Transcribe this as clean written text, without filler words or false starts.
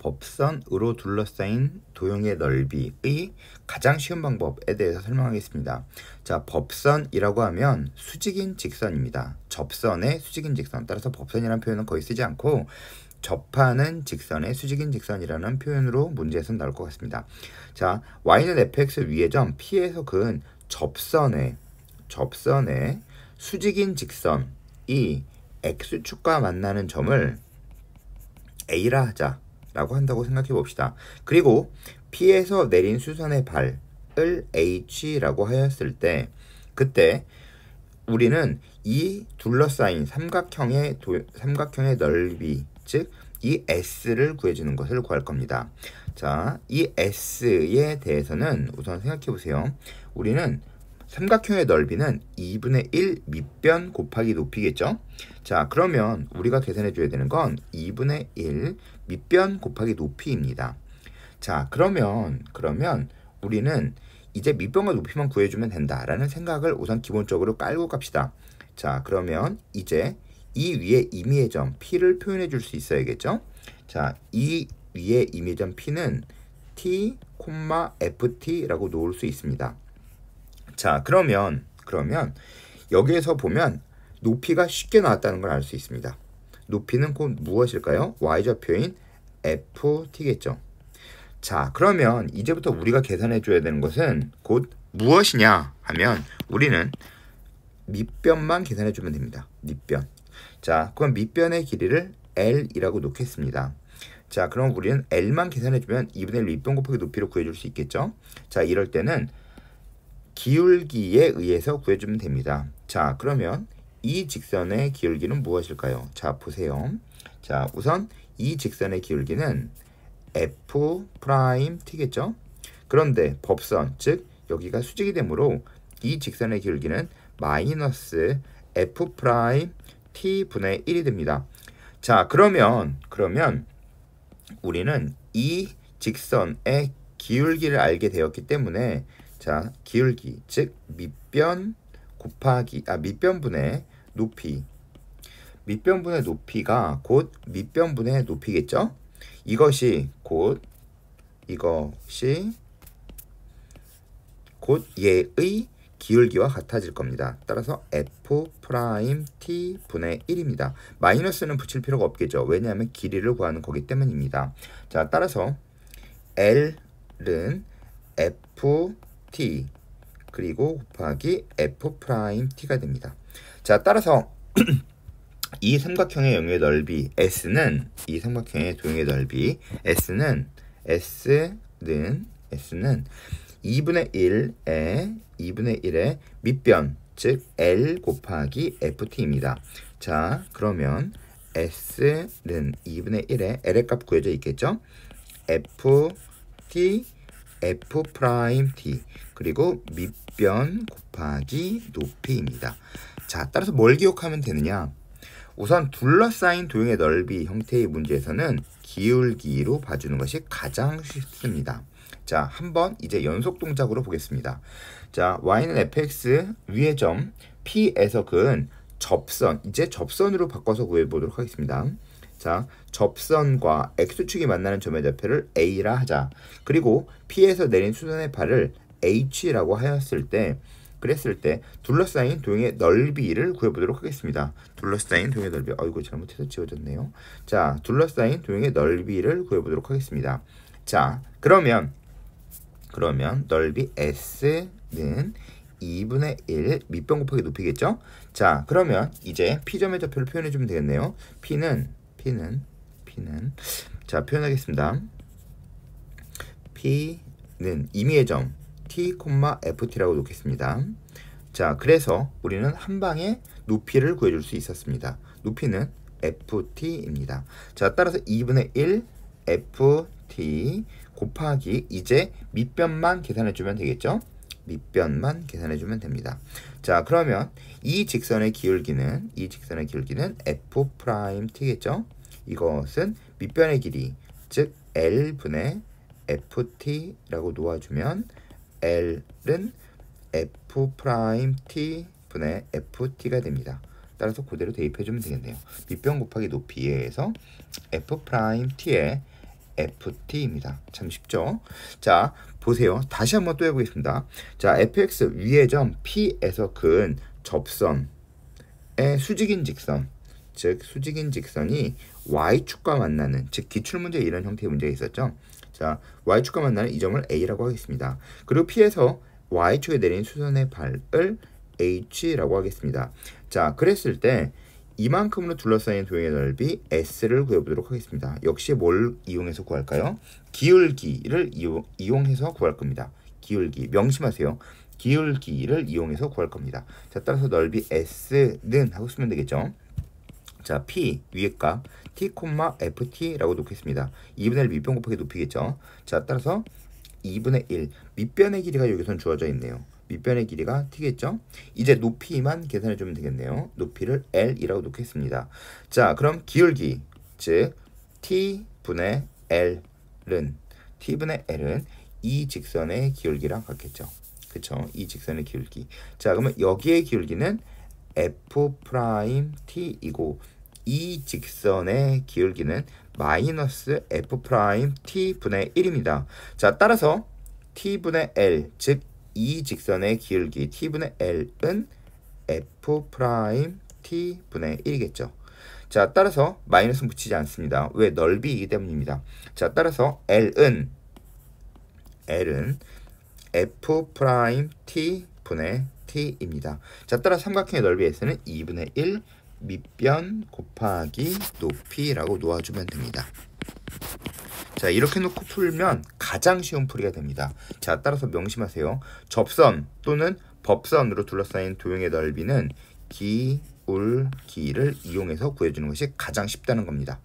법선으로 둘러싸인 도형의 넓이의 가장 쉬운 방법에 대해서 설명하겠습니다. 자, 법선이라고 하면 수직인 직선입니다. 접선의 수직인 직선. 따라서 법선이라는 표현은 거의 쓰지 않고 접하는 직선의 수직인 직선이라는 표현으로 문제에서 나올 것 같습니다. 자, y는 fx 위의 점 p에서 그은 접선의 수직인 직선이 x축과 만나는 점을 a라 하자 라고 한다고 생각해 봅시다. 그리고 P에서 내린 수선의 발을 H라고 하였을 때 그때 우리는 이 둘러싸인 삼각형의 넓이, 즉 이 S를 구해주는 것을 구할 겁니다. 자, 이 S에 대해서는 우선 생각해 보세요. 우리는 삼각형의 넓이는 2분의 1 밑변 곱하기 높이겠죠? 자, 그러면 우리가 계산해 줘야 되는 건 2분의 1 밑변 곱하기 높이입니다. 자, 그러면 우리는 이제 밑변과 높이만 구해주면 된다라는 생각을 우선 기본적으로 깔고 갑시다. 자, 그러면 이제 이 위에 임의의 점 P를 표현해 줄 수 있어야겠죠? 자, 이 위에 임의의 점 P는 T, FT라고 놓을 수 있습니다. 자, 그러면 여기에서 보면 높이가 쉽게 나왔다는 걸 알 수 있습니다. 높이는 곧 무엇일까요? y좌표인 ft겠죠. 자, 그러면 이제부터 우리가 계산해 줘야 되는 것은 곧 무엇이냐 하면 우리는 밑변만 계산해 주면 됩니다. 밑변. 자, 그럼 밑변의 길이를 L이라고 놓겠습니다. 자, 그럼 우리는 L만 계산해 주면 2분의 1 밑변 곱하기 높이를 구해줄 수 있겠죠. 자, 이럴 때는 기울기에 의해서 구해주면 됩니다. 자, 그러면 이 직선의 기울기는 무엇일까요? 자, 보세요. 자, 우선 이 직선의 기울기는 F'T겠죠? 그런데 법선, 즉 여기가 수직이 되므로 이 직선의 기울기는 마이너스 F'T분의 1이 됩니다. 자, 그러면 우리는 이 직선의 기울기를 알게 되었기 때문에 자, 기울기, 즉 밑변 곱하기 밑변분의 높이. 밑변분의 높이가 곧 밑변분의 높이겠죠? 이것이 곧 얘의 기울기와 같아질 겁니다. 따라서 F'T분의 1입니다. 마이너스는 붙일 필요가 없겠죠. 왜냐하면 길이를 구하는 거기 때문입니다. 자, 따라서 L은 T 그리고 곱하기 F'T가 됩니다. 자, 따라서 이 삼각형의 영역의 넓이 S는 이 삼각형의 도형의 넓이 S는 2분의 1의 밑변, 즉 L 곱하기 FT입니다. 자, 그러면 S는 2분의 1의 L의 값 구해져 있겠죠? F't 그리고 밑변 곱하기 높이입니다. 자, 따라서 뭘 기억하면 되느냐? 우선 둘러싸인 도형의 넓이 형태의 문제에서는 기울기로 봐주는 것이 가장 쉽습니다. 자, 한번 이제 연속 동작으로 보겠습니다. 자, y는 fx 위의 점 P에서 그은 접선, 이제 접선으로 바꿔서 구해보도록 하겠습니다. 자, 접선과 x축이 만나는 점의 좌표를 a라 하자. 그리고 P에서 내린 수선의 발을 h라고 그랬을 때 둘러싸인 도형의 넓이를 구해보도록 하겠습니다. 둘러싸인 도형의 넓이, 이거 잘못해서 지워졌네요. 자, 둘러싸인 도형의 넓이를 구해보도록 하겠습니다. 자, 그러면 넓이 S는 2분의 1 밑변 곱하기 높이겠죠? 자, 그러면 이제 P점의 좌표를 표현해주면 되겠네요. P는 자, 표현하겠습니다. P는 임의의 점 T, FT라고 놓겠습니다. 자, 그래서 우리는 한 방에 높이를 구해줄 수 있었습니다. 높이는 FT입니다. 자, 따라서 2분의 1 FT 곱하기 이제 밑변만 계산해주면 되겠죠? 밑변만 계산해주면 됩니다. 자, 그러면 이 직선의 기울기는 F'T겠죠? 이것은 밑변의 길이, 즉 L분의 FT라고 놓아주면 L은 F'T분의 FT가 됩니다. 따라서 그대로 대입해주면 되겠네요. 밑변 곱하기 높이에 의해서 F'T의 FT입니다. 참 쉽죠? 자, 보세요. 다시 한번 또 해보겠습니다. 자, fx 위의 점 P에서 근 접선의 수직인 직선, 즉 수직인 직선이 y축과 만나는, 즉 기출문제 이런 형태의 문제가 있었죠. 자, y축과 만나는 이 점을 A라고 하겠습니다. 그리고 P에서 y축에 내린 수선의 발을 H라고 하겠습니다. 자, 그랬을 때 이만큼으로 둘러싸인 도형의 넓이 S를 구해보도록 하겠습니다. 역시 뭘 이용해서 구할까요? 기울기를 이용해서 구할 겁니다. 기울기, 명심하세요. 기울기를 이용해서 구할 겁니다. 자, 따라서 넓이 S는 하고 쓰면 되겠죠. 자, P 위의 값 T, FT라고 놓겠습니다. 2분의 1 밑변 곱하기 높이겠죠. 자, 따라서 2분의 1 밑변의 길이가 여기선 주어져 있네요. 밑변의 길이가 t겠죠. 이제 높이만 계산해 주면 되겠네요. 높이를 L이라고 놓겠습니다. 자, 그럼 기울기, 즉 t분의 L은 이 직선의 기울기랑 같겠죠. 그쵸? 이 직선의 기울기. 자, 그러면 여기의 기울기는 F'T이고 이 직선의 기울기는 마이너스 F'T분의 1입니다. 자, 따라서 T분의 L, 즉 이 직선의 기울기 T분의 L은 F'T분의 1이겠죠. 자, 따라서 마이너스는 붙이지 않습니다. 왜? 넓이이기 때문입니다. 자, 따라서 L은 F'T분의 T입니다. 자, 따라 삼각형의 넓이 S는 2분의 1 밑변 곱하기 높이라고 놓아주면 됩니다. 자, 이렇게 놓고 풀면 가장 쉬운 풀이가 됩니다. 자, 따라서 명심하세요. 접선 또는 법선으로 둘러싸인 도형의 넓이는 기울기를 이용해서 구해주는 것이 가장 쉽다는 겁니다.